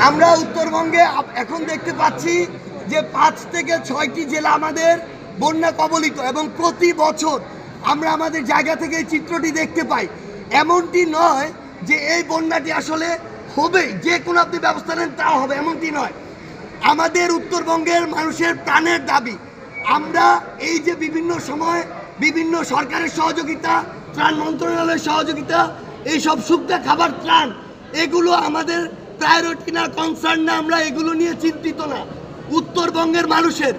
আমরা উত্তরবঙ্গে এখন দেখতে পাচ্ছি যে 5 থেকে 6টি জেলা আমাদের বন্যা কবলিত এবং প্রতি বছর আমরা আমাদের জায়গা থেকে এই চিত্রটি দেখতে পাই। এমনটি নয় যে এই বন্যাটি আসলে হবে, যে কোনো আপনি ব্যবস্থা নেন তা হবে, এমনটি নয়। আমাদের উত্তরবঙ্গের মানুষের প্রাণের দাবি। আমরা এই যে বিভিন্ন সময় বিভিন্ন সরকারের সহযোগিতা, ত্রাণ মন্ত্রণালয়ের সহযোগিতা, এইসব শুকনা খাবার ত্রাণ, এগুলো আমাদের প্রায়োরিটি না, কনসার্ন না, আমরা এগুলো নিয়ে চিন্তিত না। উত্তরবঙ্গের মানুষের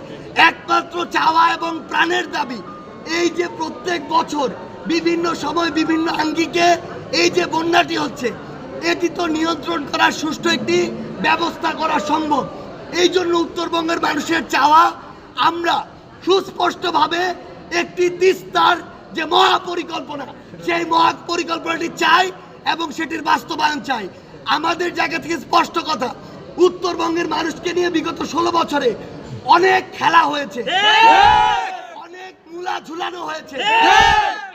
একমাত্র চাওয়া এবং প্রাণের দাবি এই যে প্রত্যেক বছর বিভিন্ন সময় বিভিন্ন আঙ্গিকে এই যে বন্যাটি হচ্ছে, এটি তো নিয়ন্ত্রণ করার সুষ্ঠু একটি ব্যবস্থা করা সম্ভব। এই জন্য উত্তরবঙ্গের মানুষের চাওয়া, আমরা সুস্পষ্টভাবে একটি তিস্তার যে মহাপরিকল্পনা, সেই মহাপরিকল্পনাটি চাই এবং সেটির বাস্তবায়ন চাই। আমাদের জায়গা থেকে স্পষ্ট কথা, উত্তরবঙ্গের মানুষকে নিয়ে বিগত 16 বছরে অনেক খেলা হয়েছে, অনেক মূলা ঝুলানো হয়েছে।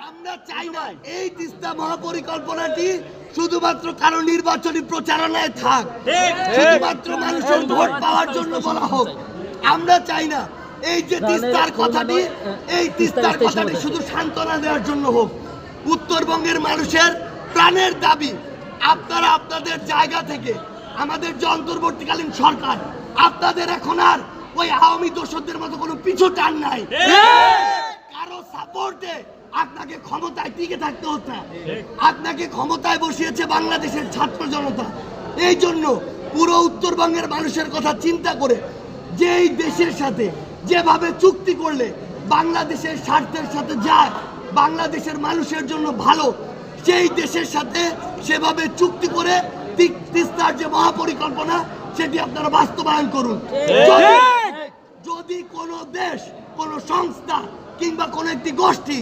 আমরা চাই না এই তিস্তা মহাপরিকল্পনাটি শুধুমাত্র কারো নির্বাচনী প্রচারণায় থাক, শুধুমাত্র মানুষের ভোট পাওয়ার জন্য বলা হোক। আমরা চাই না এই যে তিস্তার কথাটি, এই তিস্তার কথাটি শুধু সান্ত্বনা দেওয়ার জন্য হোক। উত্তরবঙ্গের মানুষের প্রাণের দাবি, আপনারা আপনাদের জায়গা থেকে, আমাদের যে অন্তর্বর্তীকালীন সরকার, আপনাদের এখন আর ওই আওয়ামী দোসরদের মতো কোনো পিছু টান নাই। কারো সাপোর্টে আপনাকে ক্ষমতায় টিকে থাকতে হচ্ছে, আপনাকে ক্ষমতায় বসিয়েছে বাংলাদেশের ছাত্র জনতা। এই জন্য পুরো উত্তরবঙ্গের মানুষের কথা চিন্তা করে যে এই দেশের সাথে যেভাবে চুক্তি করলে বাংলাদেশের স্বার্থের সাথে যায়, বাংলাদেশের মানুষের জন্য ভালো, সেই দেশের সাথে সেভাবে চুক্তি করে তিস্তার যে মহাপরিকল্পনা সেটি আপনারা বাস্তবায়ন করুন। যদি কোনো দেশ, কোনো সংস্থা কিংবা কোনো একটি গোষ্ঠী